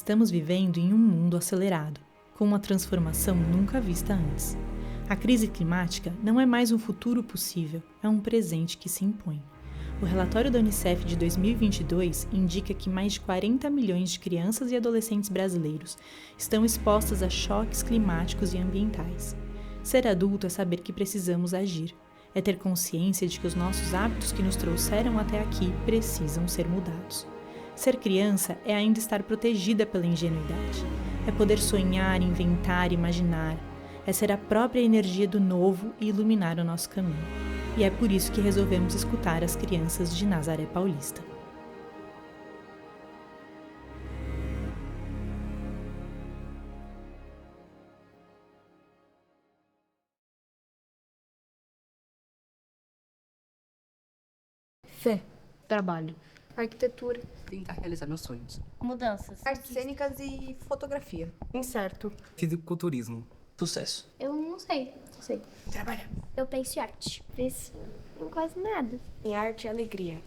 Estamos vivendo em um mundo acelerado, com uma transformação nunca vista antes. A crise climática não é mais um futuro possível, é um presente que se impõe. O relatório da Unicef de 2022 indica que mais de 40 milhões de crianças e adolescentes brasileiros estão expostas a choques climáticos e ambientais. Ser adulto é saber que precisamos agir. É ter consciência de que os nossos hábitos que nos trouxeram até aqui precisam ser mudados. Ser criança é ainda estar protegida pela ingenuidade. É poder sonhar, inventar, imaginar. É ser a própria energia do novo e iluminar o nosso caminho. E é por isso que resolvemos escutar as crianças de Nazaré Paulista. Fé, trabalho, arquitetura, tentar realizar meus sonhos. Mudanças. artes cênicas e fotografia. incerto, Fisiculturismo. Sucesso. Eu não sei. Trabalhar. Eu penso em arte. Penso em quase nada. Em arte e alegria.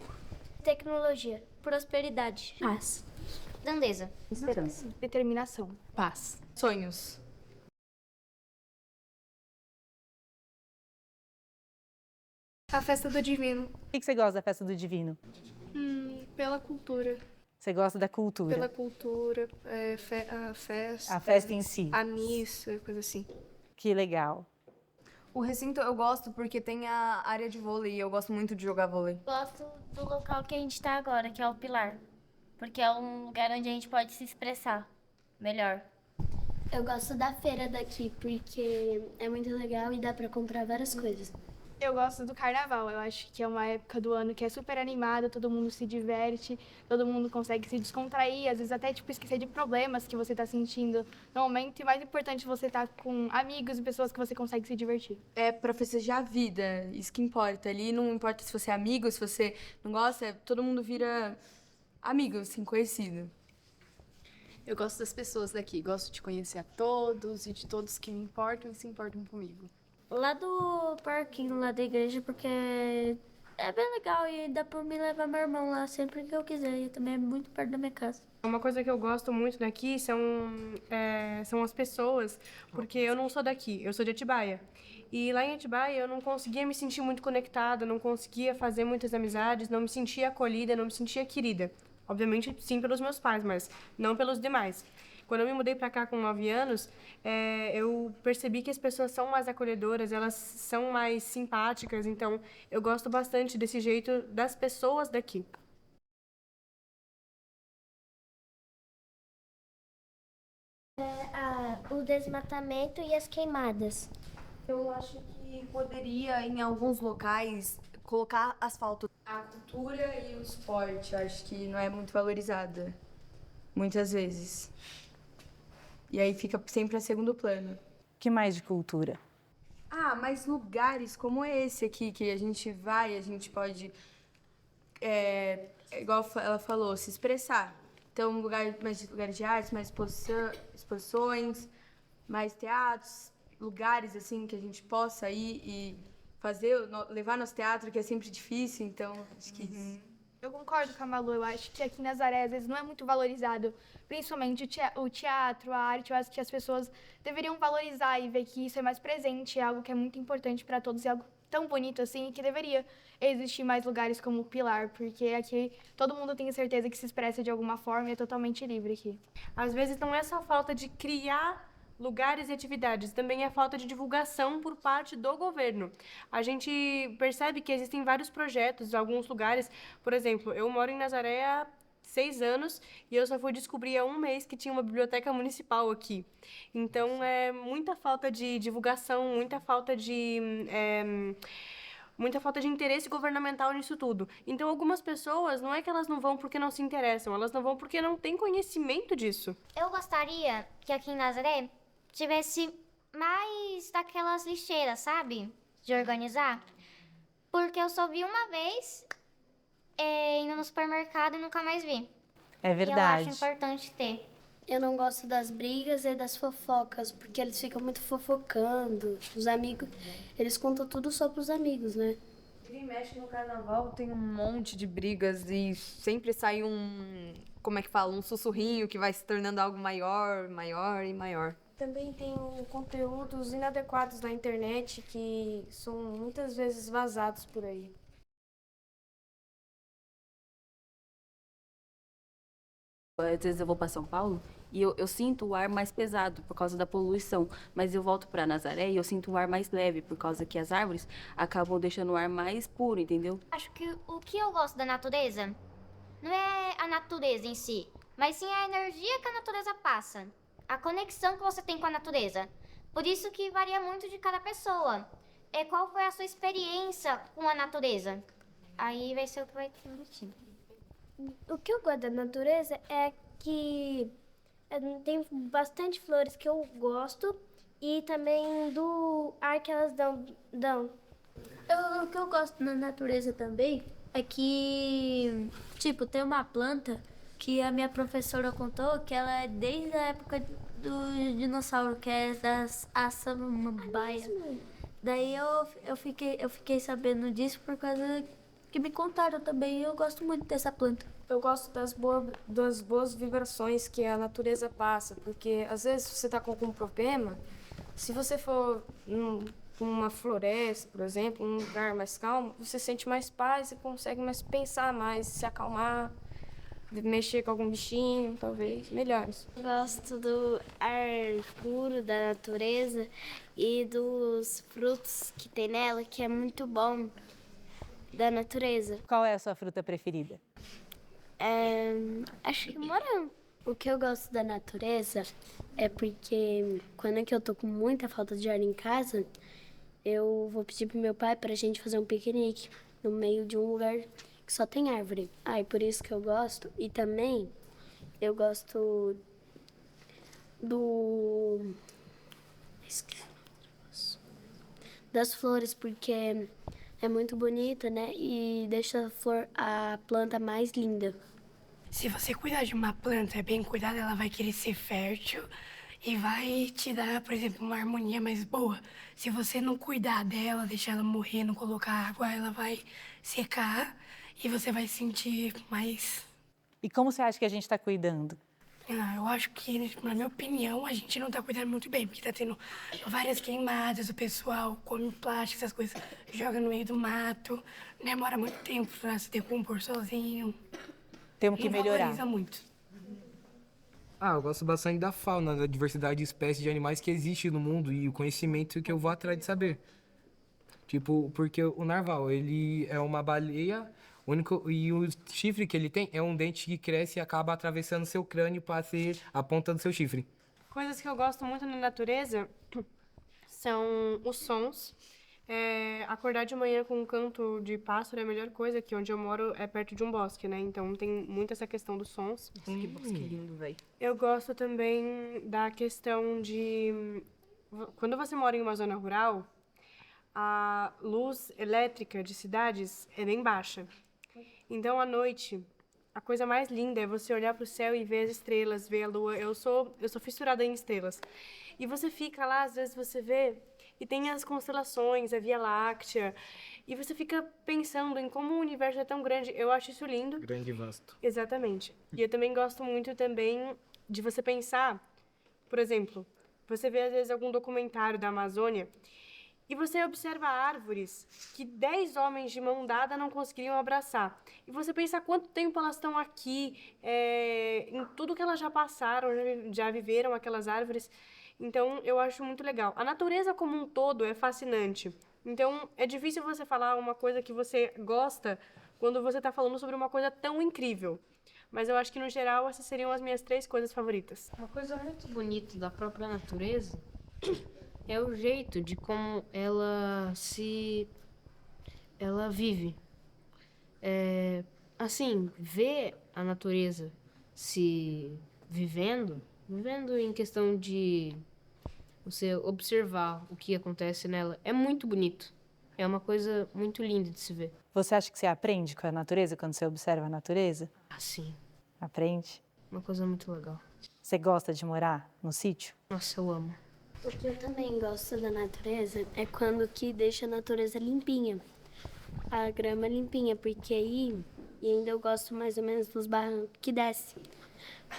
Tecnologia. Prosperidade. Paz. Grandeza. Esperança. Determinação. paz, Sonhos. A festa do divino. O que você gosta da festa do Divino? Pela cultura. Você gosta da cultura? Pela cultura, a festa. A festa em si. A missa, coisa assim. Que legal. O recinto eu gosto porque tem a área de vôlei e eu gosto muito de jogar vôlei. Gosto do local que a gente tá agora, que é o Pilar. Porque é um lugar onde a gente pode se expressar melhor. Eu gosto da feira daqui porque é muito legal e dá pra comprar várias coisas. Eu gosto do carnaval, eu acho que é uma época do ano que é super animada, todo mundo se diverte, todo mundo consegue se descontrair, às vezes até esquecer de problemas que você tá sentindo no momento. E mais importante, você tá com amigos e pessoas que você consegue se divertir. É pra festejar a vida, isso que importa. Ali não importa se você é amigo, se você não gosta, todo mundo vira amigo, assim, conhecido. Eu gosto das pessoas daqui, gosto de conhecer a todos e de todos que me importam e se importam comigo. Lá do parquinho, lá da igreja, porque é bem legal e dá pra me levar meu irmão lá sempre que eu quiser. E também é muito perto da minha casa. Uma coisa que eu gosto muito daqui são as pessoas, porque eu não sou daqui, eu sou de Atibaia. E lá em Atibaia eu não conseguia me sentir muito conectada, não conseguia fazer muitas amizades, não me sentia acolhida, não me sentia querida. Obviamente, sim, pelos meus pais, mas não pelos demais. Quando eu me mudei pra cá com 9 anos, eu percebi que as pessoas são mais acolhedoras, elas são mais simpáticas, então eu gosto bastante desse jeito das pessoas daqui. O desmatamento e as queimadas. Eu acho que poderia, em alguns locais, colocar asfalto. A cultura e o esporte, eu acho que não é muito valorizada, muitas vezes. E aí fica sempre a segundo plano. O que mais de cultura? Mas lugares como esse aqui, que a gente vai, a gente pode, igual ela falou, se expressar. Então, mais lugares de artes, mais exposições, mais teatros, lugares assim que a gente possa ir e levar nosso teatro, que é sempre difícil, então acho que isso. Eu concordo com a Malu, eu acho que aqui em Nazaré às vezes não é muito valorizado, principalmente o teatro, a arte. Eu acho que as pessoas deveriam valorizar e ver que isso é mais presente, é algo que é muito importante para todos, é algo tão bonito assim, que deveria existir mais lugares como o Pilar, porque aqui todo mundo tem certeza que se expressa de alguma forma e é totalmente livre aqui. Às vezes não é só falta de criar lugares e atividades, também é falta de divulgação por parte do governo. A gente percebe que existem vários projetos em alguns lugares. Por exemplo, eu moro em Nazaré há 6 anos e eu só fui descobrir há 1 mês que tinha uma biblioteca municipal aqui. Então, é muita falta de divulgação, muita falta de interesse governamental nisso tudo. Então, algumas pessoas, não é que elas não vão porque não se interessam, elas não vão porque não têm conhecimento disso. Eu gostaria que aqui em Nazaré tivesse mais daquelas lixeiras, sabe? De organizar. Porque eu só vi uma vez indo no supermercado e nunca mais vi. É verdade. E eu acho importante ter. Eu não gosto das brigas e das fofocas, porque eles ficam muito fofocando. Os amigos, eles contam tudo só pros amigos, né? Vira e mexe no carnaval, tem um monte de brigas e sempre sai como é que fala, um sussurrinho que vai se tornando algo maior, maior e maior. Também tem conteúdos inadequados na internet que são muitas vezes vazados por aí. Às vezes eu vou para São Paulo e eu sinto o ar mais pesado por causa da poluição, mas eu volto para Nazaré e eu sinto o ar mais leve por causa que as árvores acabam deixando o ar mais puro, entendeu? Acho que o que eu gosto da natureza não é a natureza em si, mas sim a energia que a natureza passa, a conexão que você tem com a natureza. Por isso que varia muito de cada pessoa. Qual foi a sua experiência com a natureza? Aí vai ser o que vai ter no time. O que eu gosto da natureza é que tem bastante flores que eu gosto e também do ar que elas dão. O que eu gosto na natureza também é que, tipo, tem uma planta que a minha professora contou que ela é desde a época do dinossauro, que é das açamambaias. Daí eu fiquei sabendo disso por causa que me contaram também. Eu gosto muito dessa planta. Eu gosto das boas vibrações que a natureza passa, porque às vezes você tá com algum problema, se você for numa floresta, por exemplo, num lugar mais calmo, você sente mais paz e consegue mais pensar mais, se acalmar, mexer com algum bichinho, talvez, melhores. Gosto do ar puro da natureza e dos frutos que tem nela, que é muito bom da natureza. Qual é a sua fruta preferida? Acho que morango. O que eu gosto da natureza é porque quando é que eu tô com muita falta de ar em casa, eu vou pedir pro meu pai pra gente fazer um piquenique no meio de um lugar que só tem árvore. E por isso que eu gosto. E também eu gosto das flores, porque é muito bonita, né? E deixa a planta mais linda. Se você cuidar de uma planta bem cuidada, ela vai crescer fértil e vai te dar, por exemplo, uma harmonia mais boa. Se você não cuidar dela, deixar ela morrer, não colocar água, ela vai secar e você vai sentir mais... E como você acha que a gente está cuidando? Eu acho que, na minha opinião, a gente não tá cuidando muito bem, porque tá tendo várias queimadas, o pessoal come plástico, essas coisas, joga no meio do mato, demora muito tempo pra se decompor sozinho. Temos que melhorar. Valoriza muito. Eu gosto bastante da fauna, da diversidade de espécies de animais que existe no mundo e o conhecimento que eu vou atrás de saber. Tipo, porque o narval, ele é uma baleia único, e o chifre que ele tem é um dente que cresce e acaba atravessando seu crânio para ser a ponta do seu chifre. Coisas que eu gosto muito na natureza são os sons. Acordar de manhã com um canto de pássaro é a melhor coisa, que onde eu moro é perto de um bosque, né? Então tem muito essa questão dos sons. Nossa, que bosque lindo, velho. Eu gosto também da questão de... Quando você mora em uma zona rural, a luz elétrica de cidades é bem baixa. Então, à noite, a coisa mais linda é você olhar para o céu e ver as estrelas, ver a lua. Eu sou fissurada em estrelas. E você fica lá, às vezes você vê, e tem as constelações, a Via Láctea, e você fica pensando em como o universo é tão grande. Eu acho isso lindo. Grande e vasto. Exatamente. E eu também gosto muito também de você pensar, por exemplo, você vê às vezes algum documentário da Amazônia, e você observa árvores que 10 homens de mão dada não conseguiriam abraçar. E você pensa quanto tempo elas estão aqui, em tudo que elas já passaram, já viveram aquelas árvores. Então, eu acho muito legal. A natureza como um todo é fascinante. Então, é difícil você falar uma coisa que você gosta quando você está falando sobre uma coisa tão incrível. Mas eu acho que, no geral, essas seriam as minhas 3 coisas favoritas. Uma coisa muito bonita da própria natureza é o jeito de como ela vive. Assim, ver a natureza se vivendo em questão de você observar o que acontece nela, é muito bonito. É uma coisa muito linda de se ver. Você acha que você aprende com a natureza quando você observa a natureza? Sim. Aprende? Uma coisa muito legal. Você gosta de morar no sítio? Nossa, eu amo. O que eu também gosto da natureza é quando que deixa a natureza limpinha. a grama limpinha, porque aí e ainda eu gosto mais ou menos dos barrancos que desce.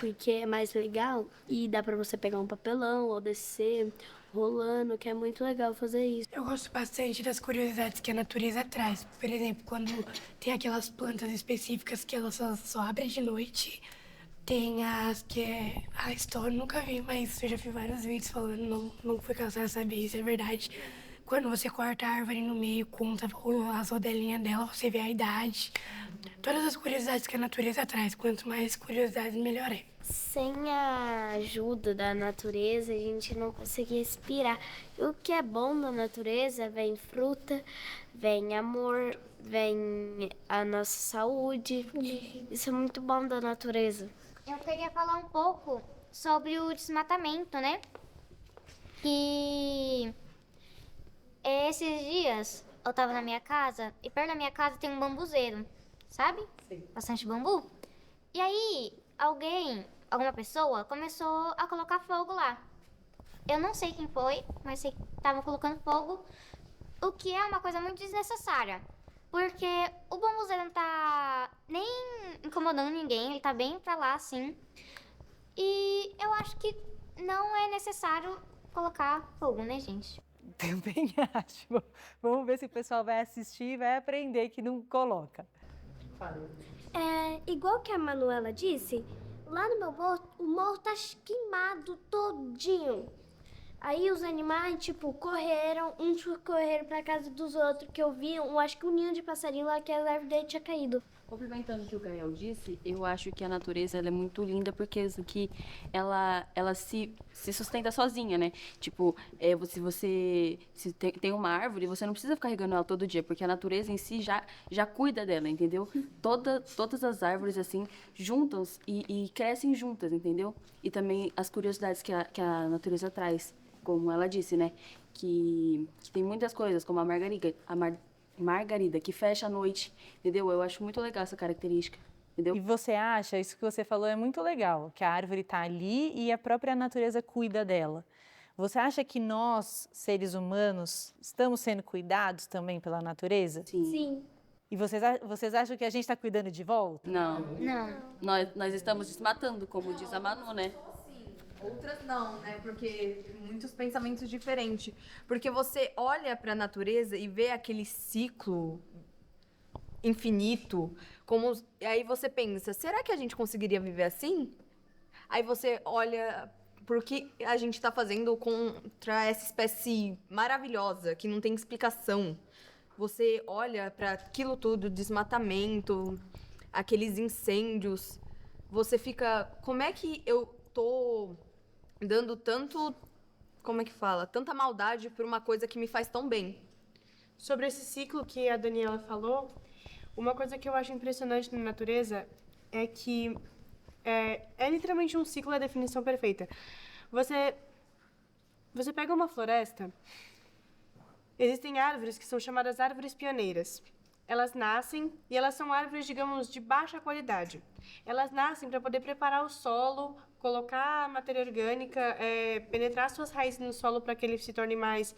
Porque é mais legal e dá pra você pegar um papelão ou descer rolando, que é muito legal fazer isso. Eu gosto bastante das curiosidades que a natureza traz. Por exemplo, quando tem aquelas plantas específicas que elas só abrem de noite. Tem as que é a história, nunca vi, mas eu já vi vários vídeos falando, não fui cansada de saber, isso é verdade. Quando você corta a árvore no meio, conta as rodelinhas dela, você vê a idade. Todas as curiosidades que a natureza traz, quanto mais curiosidades, melhor é. Sem a ajuda da natureza, a gente não consegue respirar. E o que é bom da natureza, vem fruta, vem amor, vem a nossa saúde. Isso é muito bom da natureza. Eu queria falar um pouco sobre o desmatamento, né? Que esses dias eu tava na minha casa e perto da minha casa tem um bambuzeiro, sabe? Sim. Bastante bambu. E aí, alguma pessoa começou a colocar fogo lá. Eu não sei quem foi, mas sei que estavam colocando fogo, o que é uma coisa muito desnecessária. Porque o bambuzeiro não tá nem incomodando ninguém, ele tá bem pra lá, assim. E eu acho que não é necessário colocar fogo, né, gente? Também acho. Vamos ver se o pessoal vai assistir e vai aprender que não coloca. É, igual que a Manuela disse, lá no meu morro, o morro tá queimado todinho. Aí os animais, tipo, correram, uns correram pra casa dos outros, que eu vi, eu acho que um ninho de passarinho lá que a árvore dele tinha caído. Complementando o que o Gael disse, eu acho que a natureza ela é muito linda porque isso aqui, ela se sustenta sozinha, né? Tipo, se você tem uma árvore, você não precisa ficar regando ela todo dia, porque a natureza em si já cuida dela, entendeu? Todas as árvores, assim, juntas e crescem juntas, entendeu? E também as curiosidades que a natureza traz, como ela disse, né? Que tem muitas coisas, como a margarida, que fecha à noite, entendeu? Eu acho muito legal essa característica, entendeu? E você acha, isso que você falou é muito legal, que a árvore está ali e a própria natureza cuida dela. Você acha que nós, seres humanos, estamos sendo cuidados também pela natureza? Sim. E vocês acham que a gente está cuidando de volta? Não. Nós estamos desmatando, como diz a Manu, né? Outras não, né? Porque muitos pensamentos diferentes. Porque você olha para a natureza e vê aquele ciclo infinito, aí você pensa, será que a gente conseguiria viver assim? Aí você olha por que a gente está fazendo contra essa espécie maravilhosa, que não tem explicação. Você olha para aquilo tudo, desmatamento, aqueles incêndios, você fica, como é que eu tô dando tanto, como é que fala? Tanta maldade por uma coisa que me faz tão bem. Sobre esse ciclo que a Daniela falou, uma coisa que eu acho impressionante na natureza é que é literalmente um ciclo da definição perfeita. Você pega uma floresta, existem árvores que são chamadas árvores pioneiras. Elas nascem e elas são árvores, digamos, de baixa qualidade. Elas nascem para poder preparar o solo, colocar matéria orgânica, penetrar suas raízes no solo para que ele se torne mais...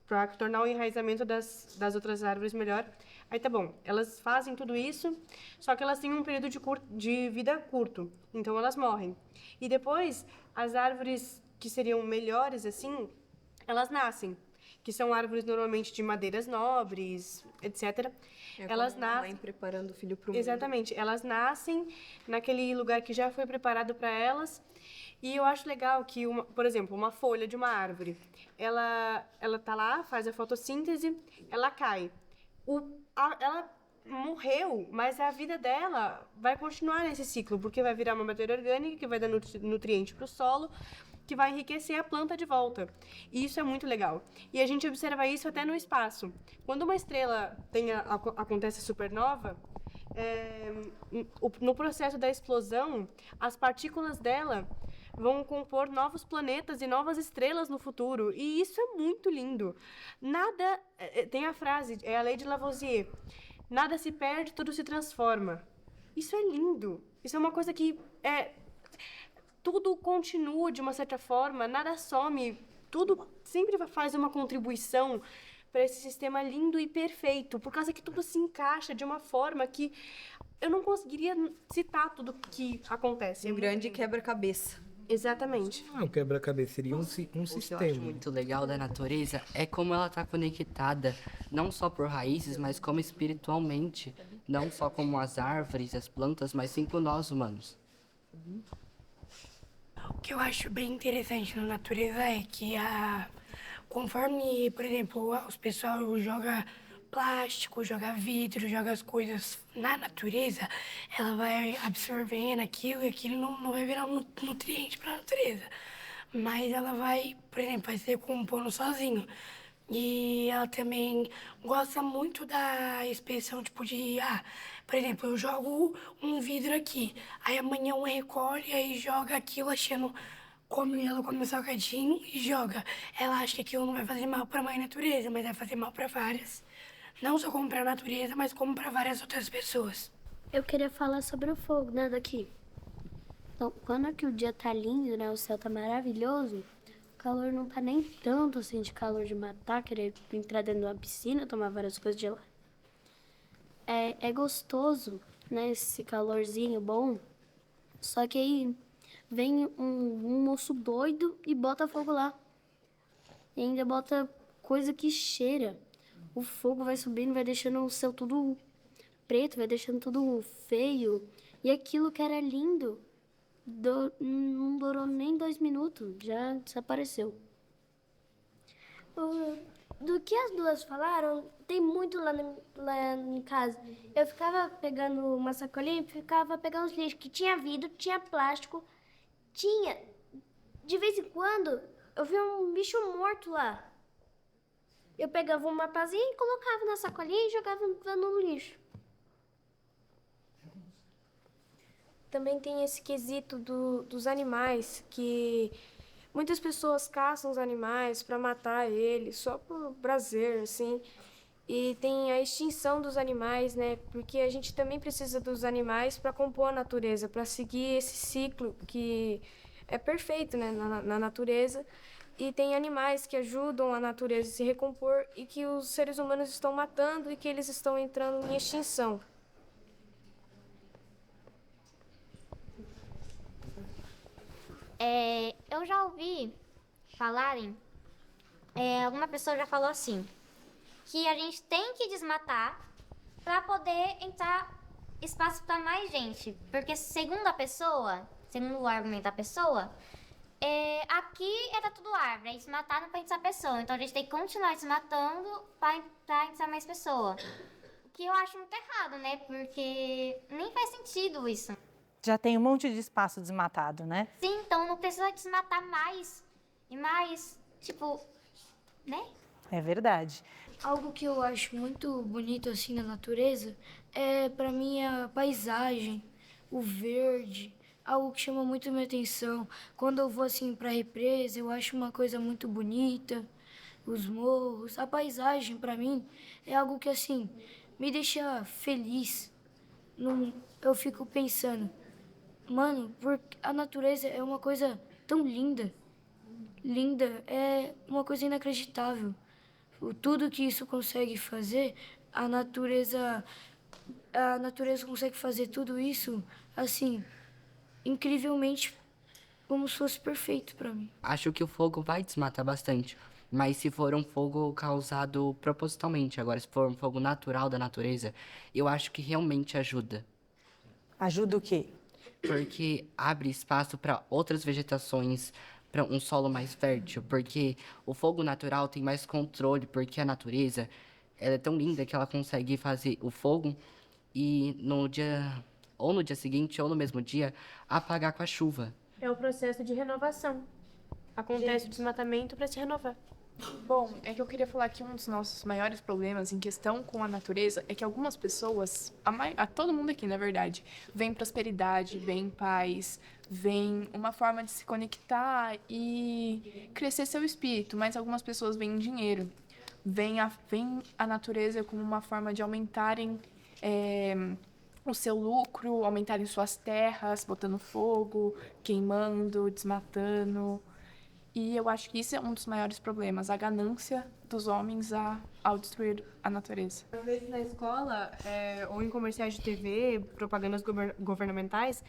para tornar o enraizamento das outras árvores melhor. Aí tá bom, elas fazem tudo isso, só que elas têm um período de vida curto, então elas morrem. E depois, as árvores que seriam melhores, assim, elas nascem, que são árvores normalmente de madeiras nobres, etc. Elas nascem... a mãe preparando o filho para o mundo. Exatamente, elas nascem naquele lugar que já foi preparado para elas. E eu acho legal que, por exemplo, uma folha de uma árvore, ela tá lá, faz a fotossíntese, ela cai. Ela morreu, mas a vida dela vai continuar nesse ciclo, porque vai virar uma matéria orgânica que vai dar nutriente para o solo, que vai enriquecer a planta de volta. E isso é muito legal. E a gente observa isso até no espaço. Quando uma estrela acontece supernova, no processo da explosão, as partículas dela vão compor novos planetas e novas estrelas no futuro. E isso é muito lindo. Nada... Tem a frase, é a lei de Lavoisier. Nada se perde, tudo se transforma. Isso é lindo. Isso é uma coisa que... tudo continua de uma certa forma, nada some. Tudo sempre faz uma contribuição para esse sistema lindo e perfeito, por causa que tudo se encaixa de uma forma que eu não conseguiria citar tudo que acontece. Um grande quebra-cabeça. Exatamente. Não, quebra-cabeça seria um O que eu acho sistema. muito legal da natureza é como ela está conectada, não só por raízes, mas como espiritualmente. Não só como as árvores, as plantas, mas sim com nós humanos. O que eu acho bem interessante na natureza é que conforme, por exemplo, os pessoal joga plástico, joga vidro, joga as coisas na natureza, ela vai absorvendo aquilo e aquilo não vai virar um nutriente para a natureza. Mas ela vai, por exemplo, vai se decompondo sozinho. E ela também gosta muito da expressão, tipo, por exemplo, eu jogo um vidro aqui, aí amanhã um recolhe, aí joga aquilo achando, ela come o salgadinho e joga. Ela acha que aquilo não vai fazer mal pra mãe natureza, mas vai fazer mal pra várias. Não só como pra natureza, mas como pra várias outras pessoas. Eu queria falar sobre o fogo, né, daqui. Então, quando é que o dia tá lindo, né, o céu tá maravilhoso, o calor não tá nem tanto assim de calor de matar, querer entrar dentro de uma piscina, tomar várias coisas de lá. É gostoso, né, esse calorzinho bom, só que aí vem um moço doido e bota fogo lá. E ainda bota coisa que cheira. O fogo vai subindo, vai deixando o céu tudo preto, vai deixando tudo feio. E aquilo que era lindo não durou nem 2 minutos, já desapareceu. Do que as duas falaram, tem muito lá em casa. Eu ficava pegando uma sacolinha e ficava pegando os lixos, que tinha vidro, tinha plástico, tinha... De vez em quando, eu via um bicho morto lá. Eu pegava uma pazinha e colocava na sacolinha e jogava no lixo. Também tem esse quesito dos animais, que muitas pessoas caçam os animais para matar eles, só por prazer, assim. E tem a extinção dos animais, né? Porque a gente também precisa dos animais para compor a natureza, para seguir esse ciclo que é perfeito, né, na natureza. E tem animais que ajudam a natureza a se recompor e que os seres humanos estão matando e que eles estão entrando em extinção. Eu já ouvi falarem, alguma pessoa já falou assim, que a gente tem que desmatar para poder entrar espaço para mais gente. Porque segundo o argumento da pessoa, aqui era tudo árvore, aí desmataram para entrar pessoa. Então a gente tem que continuar desmatando para entrar mais pessoa. O que eu acho muito errado, né? Porque nem faz sentido isso. Já tem um monte de espaço desmatado, né? Sim, então não precisa desmatar mais e mais, tipo, né? É verdade. Algo que eu acho muito bonito assim na natureza pra mim, a paisagem, o verde, algo que chama muito minha atenção. Quando eu vou assim pra represa, eu acho uma coisa muito bonita, os morros, a paisagem pra mim é algo que assim me deixa feliz. Eu fico pensando, mano, porque a natureza é uma coisa tão linda. Linda, é uma coisa inacreditável. Tudo que isso consegue fazer, a natureza consegue fazer tudo isso, assim, incrivelmente, como se fosse perfeito pra mim. Acho que o fogo vai desmatar bastante, mas se for um fogo causado propositalmente, agora se for um fogo natural da natureza, eu acho que realmente ajuda. Ajuda o quê? Porque abre espaço para outras vegetações, para um solo mais fértil, porque o fogo natural tem mais controle, porque a natureza ela é tão linda que ela consegue fazer o fogo e no dia seguinte ou no mesmo dia apagar com a chuva. É o processo de renovação. Acontece o desmatamento para se renovar. Bom, é que eu queria falar que um dos nossos maiores problemas em questão com a natureza é que algumas pessoas, a todo mundo aqui, na verdade, vem prosperidade, vem paz, vem uma forma de se conectar e crescer seu espírito, mas algumas pessoas veem dinheiro, vem a natureza como uma forma de aumentarem o seu lucro, aumentarem suas terras, botando fogo, queimando, desmatando. E eu acho que isso é um dos maiores problemas, a ganância dos homens ao destruir a natureza. Às vezes na escola, ou em comerciais de TV, propagandas governamentais,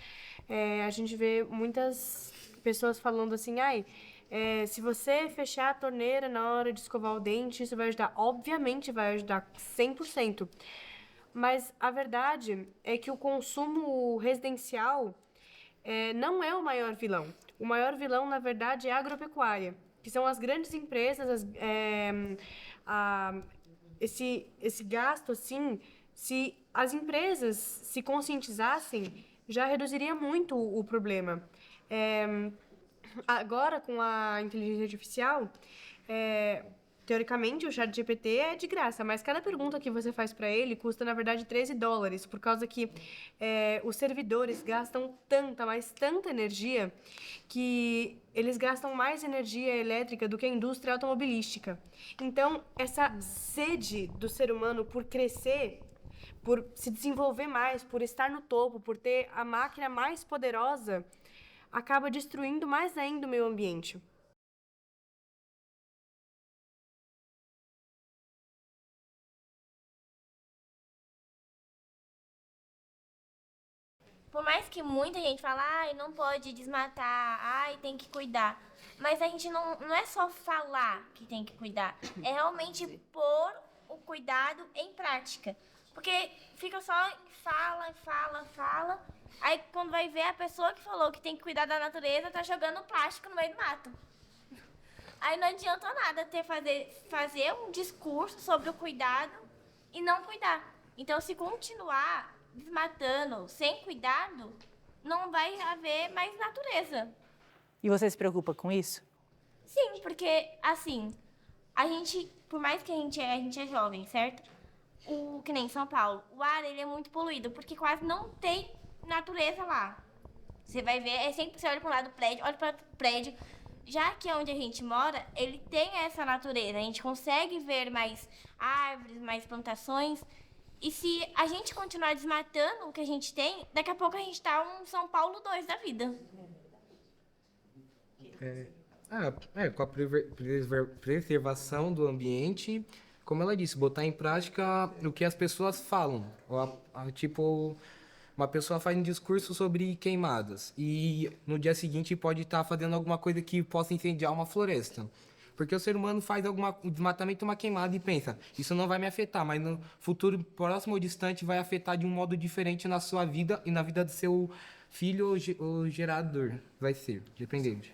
a gente vê muitas pessoas falando assim, se você fechar a torneira na hora de escovar o dente, isso vai ajudar. Obviamente vai ajudar 100%. Mas a verdade é que o consumo residencial não é o maior vilão. O maior vilão, na verdade, é a agropecuária, que são as grandes empresas, esse gasto, assim, se as empresas se conscientizassem, já reduziria muito o problema. Agora, com a inteligência artificial, teoricamente, o ChatGPT é de graça, mas cada pergunta que você faz para ele custa, na verdade, $13, por causa que os servidores gastam tanta energia, que eles gastam mais energia elétrica do que a indústria automobilística. Então, essa sede do ser humano por crescer, por se desenvolver mais, por estar no topo, por ter a máquina mais poderosa, acaba destruindo mais ainda o meio ambiente. Por mais que muita gente fala, não pode desmatar, tem que cuidar. Mas a gente não é só falar que tem que cuidar, é realmente pôr o cuidado em prática. Porque fica só fala. Aí quando vai ver, a pessoa que falou que tem que cuidar da natureza tá jogando plástico no meio do mato. Aí não adianta nada fazer um discurso sobre o cuidado e não cuidar. Então, se continuar desmatando sem cuidado, não vai haver mais natureza. E você se preocupa com isso? Sim, porque, assim, a gente, por mais que a gente é jovem, certo? Que nem São Paulo, o ar, ele é muito poluído, porque quase não tem natureza lá. Você vai ver, sempre você olha para um lado do prédio, olha para o prédio. Já que onde a gente mora, ele tem essa natureza, a gente consegue ver mais árvores, mais plantações. E se a gente continuar desmatando o que a gente tem, daqui a pouco a gente tá um São Paulo 2 da vida. Com a preservação do ambiente, como ela disse, botar em prática o que as pessoas falam. Tipo, uma pessoa faz um discurso sobre queimadas e no dia seguinte pode estar fazendo alguma coisa que possa incendiar uma floresta. Porque o ser humano faz um desmatamento, uma queimada e pensa, isso não vai me afetar, mas no futuro próximo ou distante vai afetar de um modo diferente na sua vida e na vida do seu filho ou gerador. Vai ser, dependente.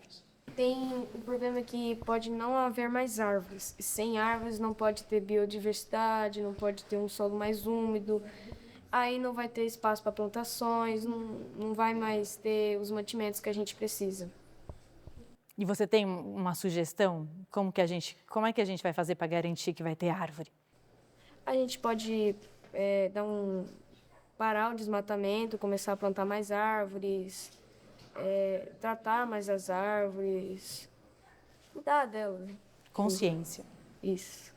Tem o problema que pode não haver mais árvores. E sem árvores não pode ter biodiversidade, não pode ter um solo mais úmido. Aí não vai ter espaço para plantações, não vai mais ter os mantimentos que a gente precisa. E você tem uma sugestão? Como é que a gente vai fazer para garantir que vai ter árvore? A gente pode parar o desmatamento, começar a plantar mais árvores, tratar mais as árvores, cuidar delas. Consciência. Isso.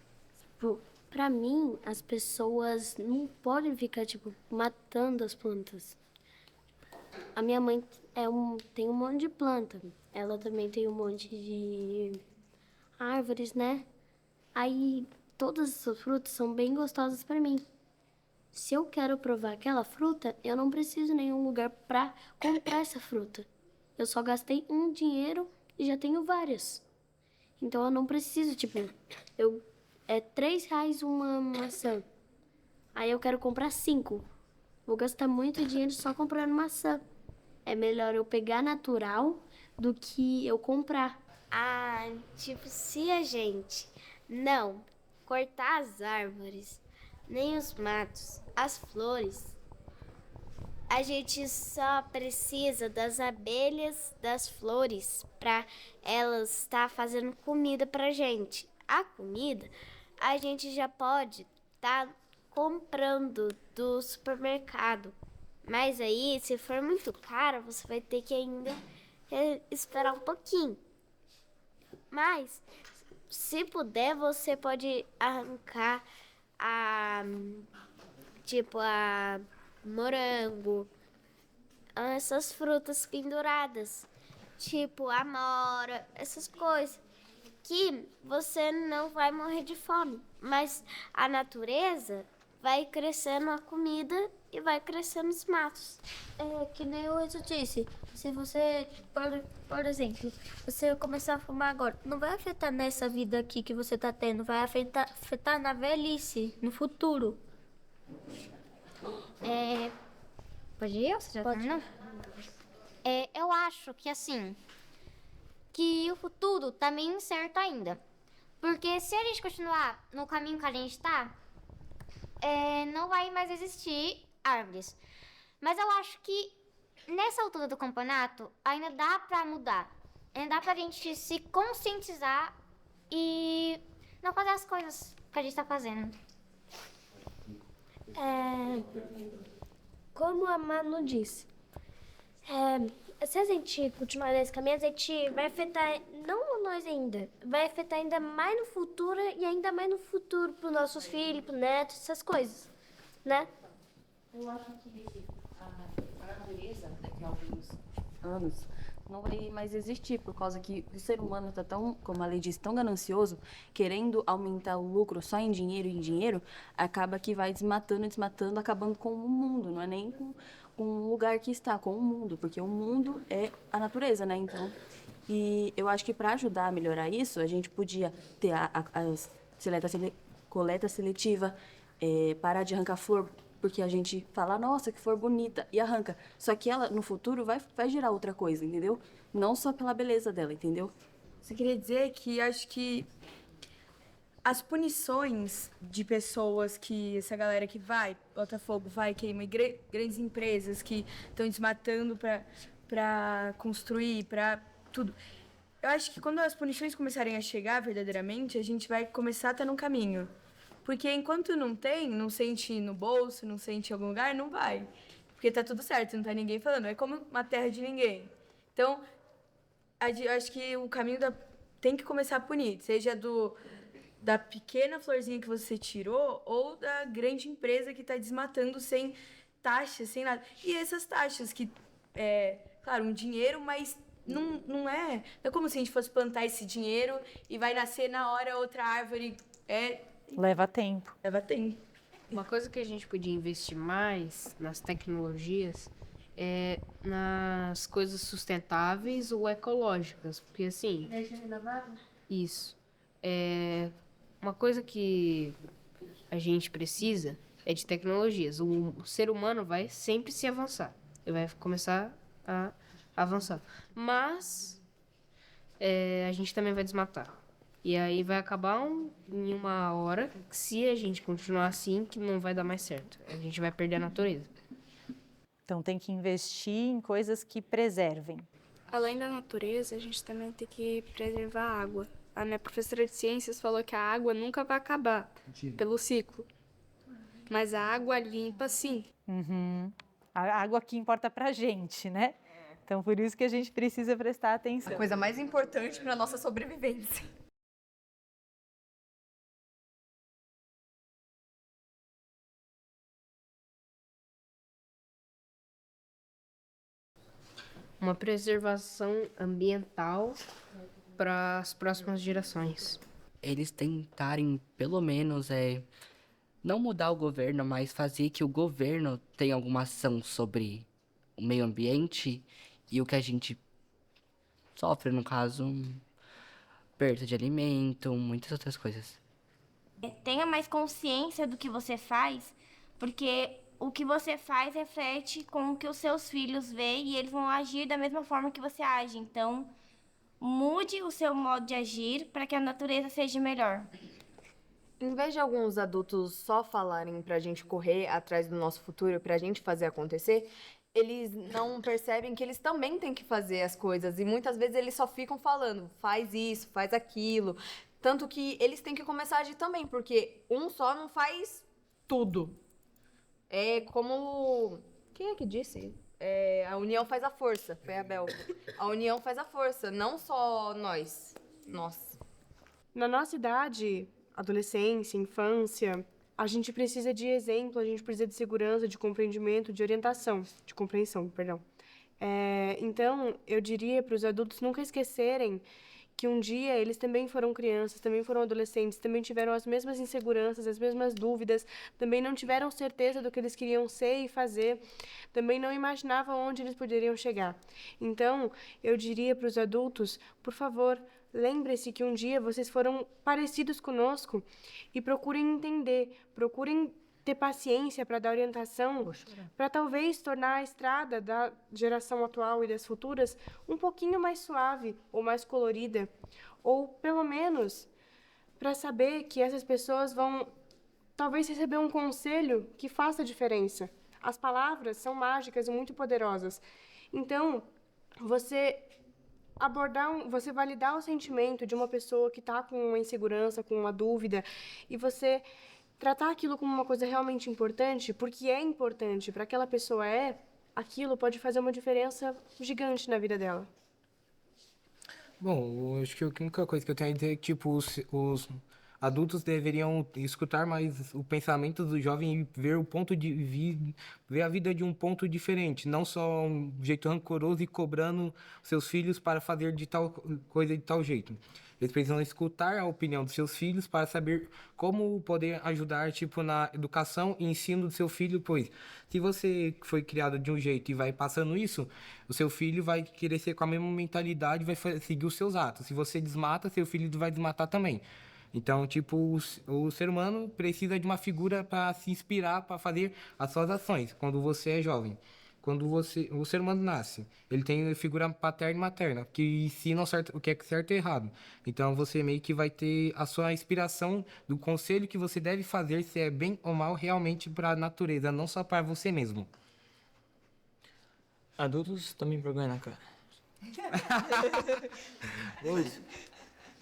Pra mim, as pessoas não podem ficar, matando as plantas. A minha mãe tem um monte de planta. Ela também tem um monte de árvores, né? Aí, todas essas frutas são bem gostosas pra mim. Se eu quero provar aquela fruta, eu não preciso de nenhum lugar pra comprar essa fruta. Eu só gastei um dinheiro e já tenho várias. Então, eu não preciso, é R$3 uma maçã. Aí eu quero comprar 5. Vou gastar muito dinheiro só comprando maçã. É melhor eu pegar natural do que eu comprar. Se a gente não cortar as árvores, nem os matos, as flores, a gente só precisa das abelhas, das flores, para elas estar fazendo comida pra gente. A comida a gente já pode estar comprando do supermercado. Mas aí, se for muito caro, você vai ter que ainda esperar um pouquinho. Mas, se puder, você pode arrancar a morango, essas frutas penduradas, tipo amora, essas coisas. que você não vai morrer de fome. Mas a natureza vai crescendo a comida e vai crescendo os matos. É que nem eu disse, se você, por exemplo, você começar a fumar agora, não vai afetar nessa vida aqui que você tá tendo, vai afetar na velhice, no futuro. Pode ir? Você já terminou? Eu acho que assim, que o futuro tá meio incerto ainda. Porque se a gente continuar no caminho que a gente tá, não vai mais existir árvores. Mas eu acho que nessa altura do campeonato ainda dá pra mudar. Ainda dá pra gente se conscientizar e não fazer as coisas que a gente tá fazendo. Como a Manu disse, se a gente continuar nesse caminho, a gente vai afetar, não nós ainda, vai afetar ainda mais no futuro e ainda mais no futuro pros nossos filhos, pros netos, essas coisas, né? Eu acho que a natureza, daqui a alguns anos, não vai mais existir, por causa que o ser humano está tão, como a lei diz, tão ganancioso, querendo aumentar o lucro só em dinheiro, acaba que vai desmatando, acabando com o mundo, não é nem com o lugar que está, com o mundo, porque o mundo é a natureza, né? Então, e eu acho que para ajudar a melhorar isso, a gente podia ter a coleta seletiva, parar de arrancar flor, porque a gente fala, nossa, que flor bonita, e arranca. Só que ela, no futuro, vai gerar outra coisa, entendeu? Não só pela beleza dela, entendeu? Você queria dizer que acho que as punições de pessoas que, essa galera que vai, bota fogo, vai, queima, grandes empresas que estão desmatando pra construir, pra tudo. Eu acho que quando as punições começarem a chegar verdadeiramente, a gente vai começar a estar num caminho. Porque enquanto não tem, não sente no bolso, não sente em algum lugar, não vai. Porque tá tudo certo, não tá ninguém falando. É como uma terra de ninguém. Então, eu acho que o caminho tem que começar a punir. Seja da pequena florzinha que você tirou ou da grande empresa que tá desmatando sem taxas, sem nada. E essas taxas que, claro, um dinheiro, mas não é como se a gente fosse plantar esse dinheiro e vai nascer na hora outra árvore. Leva tempo. Leva tempo. Uma coisa que a gente podia investir mais nas tecnologias é nas coisas sustentáveis ou ecológicas. Porque assim. Energia renovável? Isso. Uma coisa que a gente precisa é de tecnologias. O ser humano vai sempre se avançar. Ele vai começar a avançar. Mas a gente também vai desmatar. E aí vai acabar em uma hora, se a gente continuar assim, que não vai dar mais certo. A gente vai perder a natureza. Então tem que investir em coisas que preservem. Além da natureza, a gente também tem que preservar a água. A minha professora de ciências falou que a água nunca vai acabar pelo ciclo. Mas a água limpa, sim. Uhum. A água que importa pra gente, né? Então por isso que a gente precisa prestar atenção. A coisa mais importante para nossa sobrevivência. Uma preservação ambiental para as próximas gerações. Eles tentarem, pelo menos, não mudar o governo, mas fazer que o governo tenha alguma ação sobre o meio ambiente e o que a gente sofre, no caso, perda de alimento, muitas outras coisas. Tenha mais consciência do que você faz, porque o que você faz reflete com o que os seus filhos veem e eles vão agir da mesma forma que você age. Então, mude o seu modo de agir para que a natureza seja melhor. Em vez de alguns adultos só falarem pra gente correr atrás do nosso futuro, pra gente fazer acontecer, eles não percebem que eles também têm que fazer as coisas. E muitas vezes eles só ficam falando, faz isso, faz aquilo. Tanto que eles têm que começar a agir também, porque um só não faz tudo. É como... Quem é que disse? A união faz a força. Foi a Bel. A união faz a força, não só nós. Na nossa idade, adolescência, infância, a gente precisa de exemplo, a gente precisa de segurança, de compreendimento, de orientação, de compreensão, perdão. Então, eu diria para os adultos nunca esquecerem que um dia eles também foram crianças, também foram adolescentes, também tiveram as mesmas inseguranças, as mesmas dúvidas, também não tiveram certeza do que eles queriam ser e fazer, também não imaginavam onde eles poderiam chegar. Então, eu diria para os adultos, por favor, lembre-se que um dia vocês foram parecidos conosco e procurem entender, procurem ter paciência para dar orientação, para talvez tornar a estrada da geração atual e das futuras um pouquinho mais suave ou mais colorida, ou pelo menos para saber que essas pessoas vão talvez receber um conselho que faça diferença. As palavras são mágicas e muito poderosas. Então, você você validar o sentimento de uma pessoa que está com uma insegurança, com uma dúvida, e você tratar aquilo como uma coisa realmente importante, porque é importante para aquela pessoa aquilo pode fazer uma diferença gigante na vida dela. Bom, eu acho que a única coisa que eu tenho a dizer é que, tipo, os adultos deveriam escutar mais o pensamento do jovem e ver ver a vida de um ponto diferente, não só um jeito rancoroso e cobrando seus filhos para fazer de tal coisa de tal jeito. Eles precisam escutar a opinião dos seus filhos para saber como poder ajudar, tipo, na educação e ensino do seu filho, pois se você foi criado de um jeito e vai passando isso, o seu filho vai querer ser com a mesma mentalidade, vai seguir os seus atos. Se você desmata, seu filho vai desmatar também. Então, tipo, o ser humano precisa de uma figura para se inspirar, para fazer as suas ações, quando você é jovem. Quando o ser humano nasce, ele tem figura paterna e materna, que ensinam o que é certo e errado. Então, você meio que vai ter a sua inspiração do conselho que você deve fazer, se é bem ou mal, realmente para a natureza, não só para você mesmo. Adultos também vergonha na cara. Oi.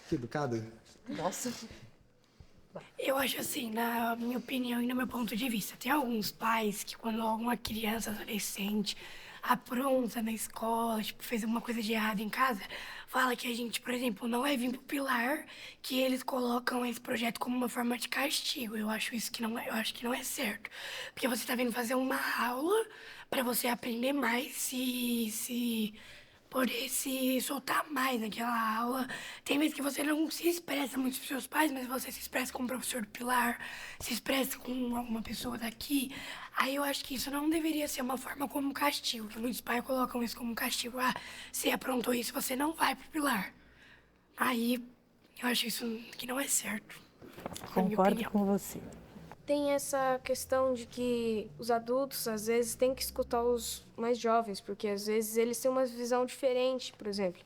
Que educado. Nossa. Eu acho assim, na minha opinião e no meu ponto de vista, tem alguns pais que quando alguma criança, adolescente, apronta na escola, tipo, fez alguma coisa de errado em casa, fala que a gente, por exemplo, não é vir pro pilar, que eles colocam esse projeto como uma forma de castigo. Eu acho isso que não é, eu acho que não é certo. Porque você tá vindo fazer uma aula para você aprender mais e poder se soltar mais naquela aula. Tem vezes que você não se expressa muito pros seus pais, mas você se expressa com o professor do Pilar, se expressa com alguma pessoa daqui. Aí eu acho que isso não deveria ser uma forma como castigo, que muitos pais colocam isso como castigo. Ah, você aprontou isso, você não vai pro Pilar. Aí eu acho isso que não é certo. Concordo com você. Tem essa questão de que os adultos, às vezes, têm que escutar os mais jovens, porque, às vezes, eles têm uma visão diferente, por exemplo.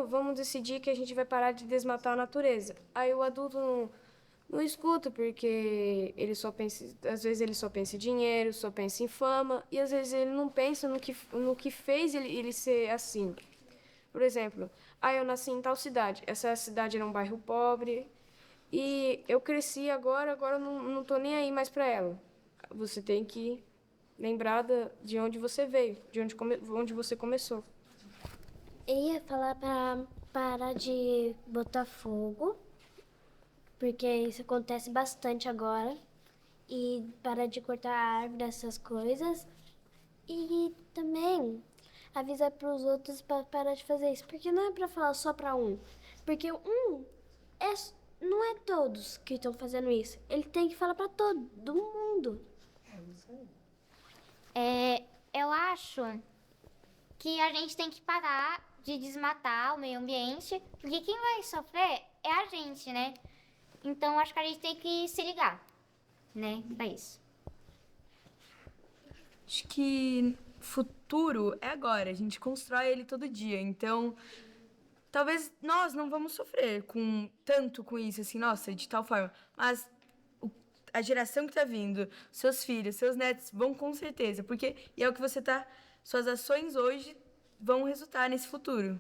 Vamos decidir que a gente vai parar de desmatar a natureza. Aí o adulto não escuta, porque ele só pensa, às vezes ele só pensa em dinheiro, só pensa em fama, e às vezes ele não pensa no que fez ele ser assim. Por exemplo, eu nasci em tal cidade. Essa cidade era um bairro pobre, e eu cresci agora eu não tô nem aí mais pra ela. Você tem que lembrar de onde você veio, de onde você começou. Eu ia falar pra parar de botar fogo, porque isso acontece bastante agora. E parar de cortar árvore, essas coisas. E também avisar pros outros pra parar de fazer isso. Porque não é pra falar só pra um. Porque não é todos que estão fazendo isso. Ele tem que falar pra todo mundo. Eu acho que a gente tem que parar de desmatar o meio ambiente, porque quem vai sofrer é a gente, né? Então acho que a gente tem que se ligar, né? Pra isso. Acho que futuro é agora, a gente constrói ele todo dia, então talvez nós não vamos sofrer tanto com isso, assim, nossa, de tal forma, mas a geração que tá vindo, seus filhos, seus netos, vão com certeza, porque e é o que suas ações hoje vão resultar nesse futuro.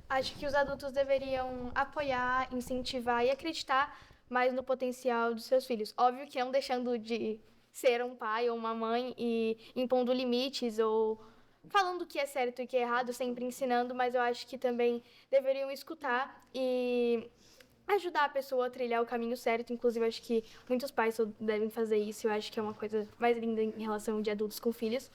Acho que os adultos deveriam apoiar, incentivar e acreditar mais no potencial dos seus filhos. Óbvio que não deixando de ser um pai ou uma mãe e impondo limites ou falando o que é certo e o que é errado, sempre ensinando, mas eu acho que também deveriam escutar e ajudar a pessoa a trilhar o caminho certo. Inclusive, acho que muitos pais devem fazer isso. Eu acho que é uma coisa mais linda em relação de adultos com filhos.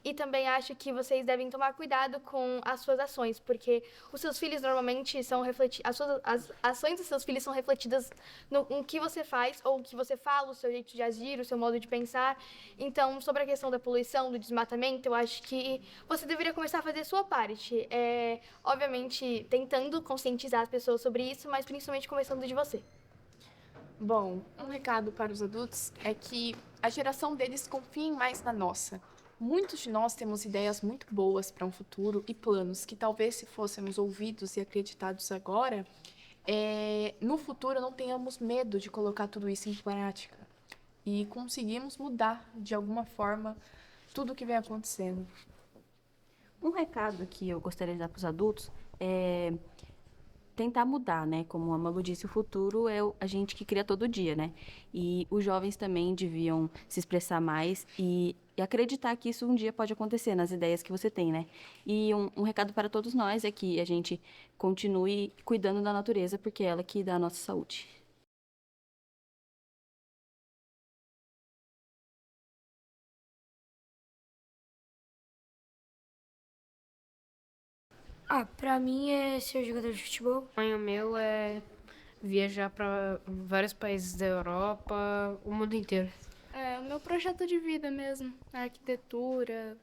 E também acho que vocês devem tomar cuidado com as suas ações, porque os seus filhos normalmente são refletidos, as ações dos seus filhos são refletidas no que você faz, ou o que você fala, o seu jeito de agir, o seu modo de pensar. Então, sobre a questão da poluição, do desmatamento, eu acho que você deveria começar a fazer a sua parte. Obviamente, tentando conscientizar as pessoas sobre isso, mas principalmente começando de você. Bom, um recado para os adultos é que a geração deles confiem mais na nossa. Muitos de nós temos ideias muito boas para um futuro e planos que talvez se fôssemos ouvidos e acreditados agora, no futuro não tenhamos medo de colocar tudo isso em prática e conseguimos mudar de alguma forma tudo o que vem acontecendo. Um recado que eu gostaria de dar para os adultos é tentar mudar, né? Como a Malu disse, o futuro é a gente que cria todo dia, né? E os jovens também deviam se expressar mais e acreditar que isso um dia pode acontecer nas ideias que você tem, né? E um recado para todos nós é que a gente continue cuidando da natureza, porque é ela que dá a nossa saúde. Pra mim é ser jogador de futebol. O sonho meu é viajar para vários países da Europa, o mundo inteiro. O meu projeto de vida mesmo, arquitetura,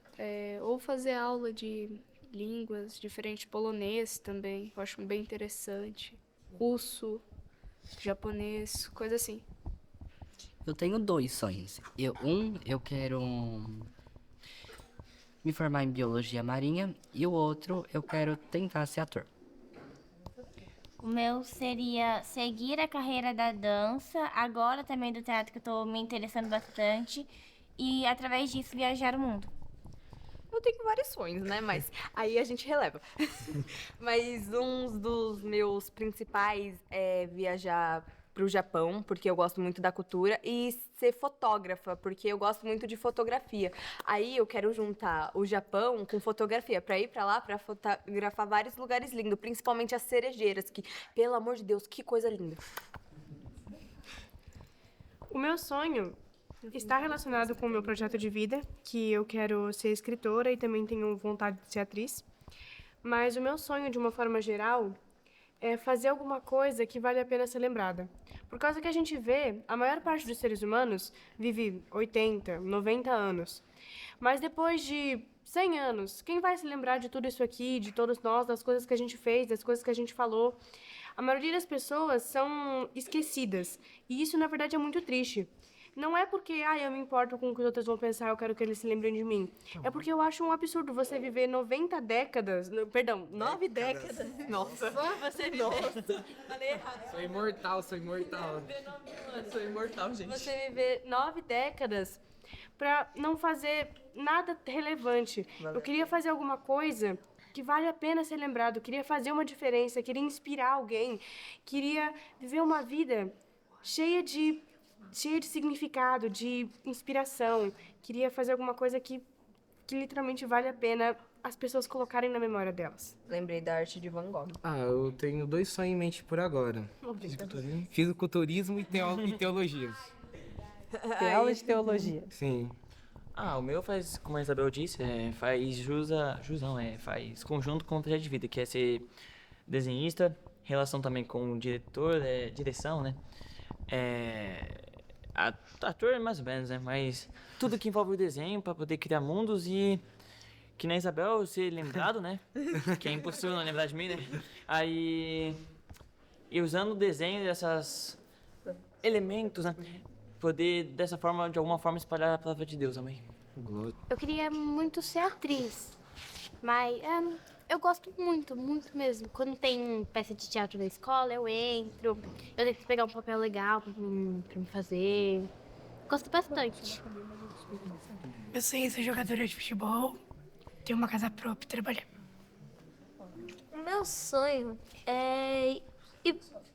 ou fazer aula de línguas diferentes, polonês também, eu acho bem interessante, russo, japonês, coisa assim. Eu tenho 2 sonhos. Eu quero me formar em biologia marinha e o outro eu quero tentar ser ator. O meu seria seguir a carreira da dança, agora também do teatro, que eu tô me interessando bastante, e através disso viajar o mundo. Eu tenho vários sonhos, né? Mas aí a gente releva. Mas um dos meus principais é viajar pro Japão, porque eu gosto muito da cultura, e ser fotógrafa, porque eu gosto muito de fotografia. Aí eu quero juntar o Japão com fotografia, pra ir pra lá pra fotografar vários lugares lindos, principalmente as cerejeiras, que, pelo amor de Deus, que coisa linda. O meu sonho está relacionado com o meu projeto de vida, que eu quero ser escritora e também tenho vontade de ser atriz. Mas o meu sonho, de uma forma geral, é fazer alguma coisa que vale a pena ser lembrada. Por causa que a gente vê, a maior parte dos seres humanos vive 80, 90 anos. Mas depois de 100 anos, quem vai se lembrar de tudo isso aqui, de todos nós, das coisas que a gente fez, das coisas que a gente falou? A maioria das pessoas são esquecidas. E isso, na verdade, é muito triste. Não é porque, eu me importo com o que os outros vão pensar, eu quero que eles se lembrem de mim. É porque eu acho um absurdo você viver 90 décadas... Perdão, 9 décadas. Nossa. Você viver... Falei errado. Sou imortal. Sou imortal, gente. Você viver 9 décadas pra não fazer nada relevante. Eu queria fazer alguma coisa que vale a pena ser lembrado. Eu queria fazer uma diferença, queria inspirar alguém. Queria viver uma vida cheia de significado, de inspiração. Queria fazer alguma coisa que literalmente vale a pena as pessoas colocarem na memória delas. Lembrei da arte de Van Gogh. Eu tenho 2 sonhos em mente por agora. Fisiculturismo e teologia. Tem aula de teologia. Sim. O meu faz, como a Isabel disse, faz conjunto com o projeto de vida, que é ser desenhista, relação também com o diretor, direção, né? Ator mais ou menos, né? Mas tudo que envolve o desenho para poder criar mundos e que na Isabel ser lembrado, né? Que é impossível não lembrar de mim, né? Aí, e usando o desenho desses elementos, né? Poder dessa forma, de alguma forma, espalhar a palavra de Deus, amém. Eu queria muito ser atriz, mas eu gosto muito, muito mesmo. Quando tem peça de teatro na escola, eu entro, eu tento pegar um papel legal pra me fazer. Gosto bastante. Eu sei ser jogadora de futebol, ter uma casa própria e trabalhar. O meu sonho é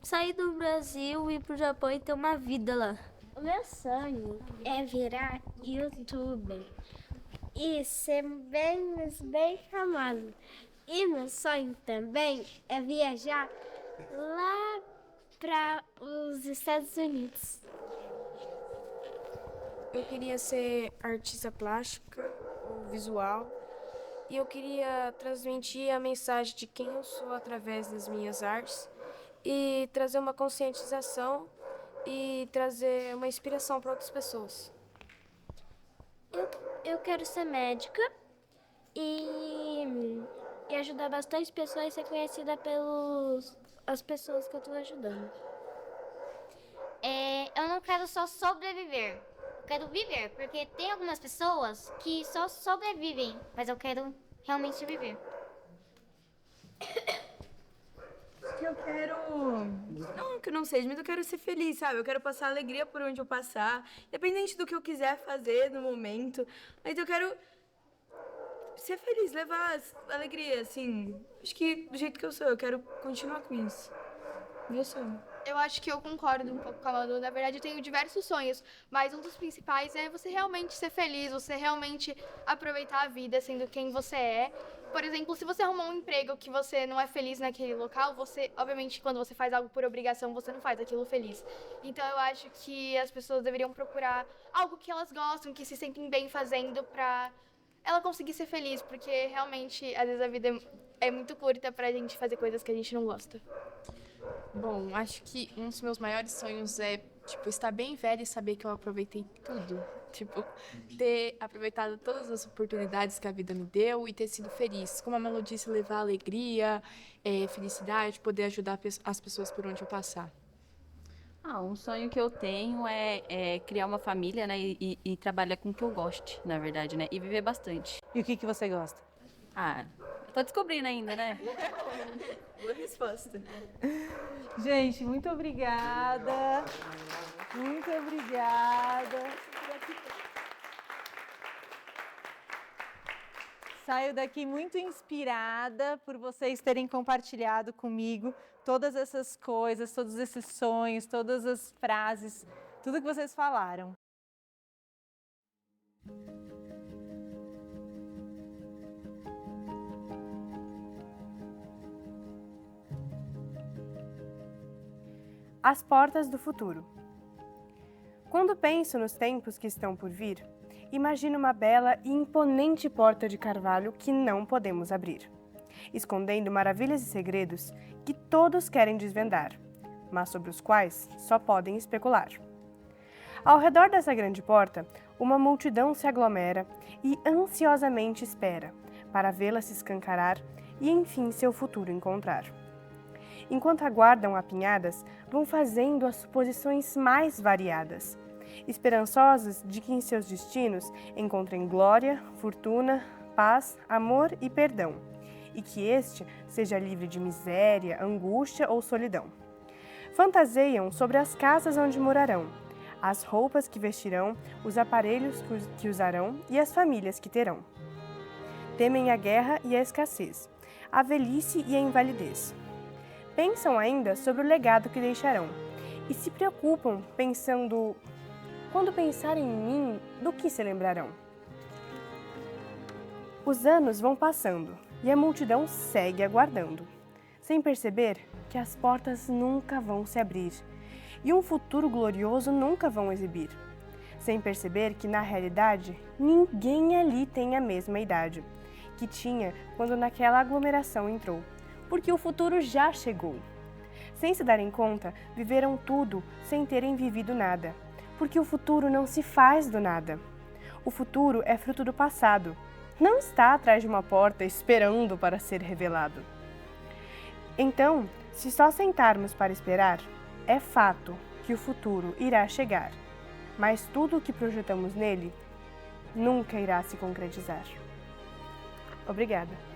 sair do Brasil, ir pro Japão e ter uma vida lá. O meu sonho é virar youtuber e ser bem famoso. E meu sonho também é viajar lá para os Estados Unidos. Eu queria ser artista plástica ou visual. E eu queria transmitir a mensagem de quem eu sou através das minhas artes e trazer uma conscientização e trazer uma inspiração para outras pessoas. Eu quero ser médica e ajudar bastante pessoas e ser conhecida pelas pessoas que eu estou ajudando. Eu não quero só sobreviver. Eu quero viver, porque tem algumas pessoas que só sobrevivem, mas eu quero realmente viver. Que eu quero... Não que eu não seja, mas eu quero ser feliz, sabe? Eu quero passar alegria por onde eu passar, independente do que eu quiser fazer no momento. Mas eu quero ser feliz, levar alegria, assim. Acho que do jeito que eu sou, eu quero continuar com isso. Meu sonho. Eu acho que eu concordo um pouco com a Manu. Na verdade, eu tenho diversos sonhos, mas um dos principais é você realmente ser feliz, você realmente aproveitar a vida sendo quem você é. Por exemplo, se você arrumar um emprego que você não é feliz naquele local, você, obviamente, quando você faz algo por obrigação, você não faz aquilo feliz. Então, eu acho que as pessoas deveriam procurar algo que elas gostam, que se sentem bem fazendo pra ela conseguir ser feliz, porque realmente, às vezes, a vida é muito curta pra gente fazer coisas que a gente não gosta. Bom, acho que um dos meus maiores sonhos é, estar bem velha e saber que eu aproveitei tudo. Ter aproveitado todas as oportunidades que a vida me deu e ter sido feliz. Como a Melu disse, levar alegria, felicidade, poder ajudar as pessoas por onde eu passar. Um sonho que eu tenho é criar uma família, né? E trabalhar com o que eu goste, na verdade, né? E viver bastante. E o que você gosta? Eu tô descobrindo ainda, né? Boa resposta. Gente, muito obrigada. Muito obrigada. Saio daqui muito inspirada por vocês terem compartilhado comigo todas essas coisas, todos esses sonhos, todas as frases, tudo que vocês falaram. As portas do futuro. Quando penso nos tempos que estão por vir, imagino uma bela e imponente porta de carvalho que não podemos abrir, escondendo maravilhas e segredos que todos querem desvendar, mas sobre os quais só podem especular. Ao redor dessa grande porta, uma multidão se aglomera e ansiosamente espera para vê-la se escancarar e enfim seu futuro encontrar. Enquanto aguardam apinhadas, vão fazendo as suposições mais variadas, esperançosas de que em seus destinos encontrem glória, fortuna, paz, amor e perdão, e que este seja livre de miséria, angústia ou solidão. Fantasiam sobre as casas onde morarão, as roupas que vestirão, os aparelhos que usarão e as famílias que terão. Temem a guerra e a escassez, a velhice e a invalidez. Pensam ainda sobre o legado que deixarão e se preocupam pensando, quando pensarem em mim, do que se lembrarão? Os anos vão passando e a multidão segue aguardando, sem perceber que as portas nunca vão se abrir e um futuro glorioso nunca vão exibir, sem perceber que, na realidade, ninguém ali tem a mesma idade que tinha quando naquela aglomeração entrou, porque o futuro já chegou. Sem se darem conta, viveram tudo sem terem vivido nada, porque o futuro não se faz do nada. O futuro é fruto do passado, não está atrás de uma porta esperando para ser revelado. Então, se só sentarmos para esperar, é fato que o futuro irá chegar, mas tudo o que projetamos nele nunca irá se concretizar. Obrigada.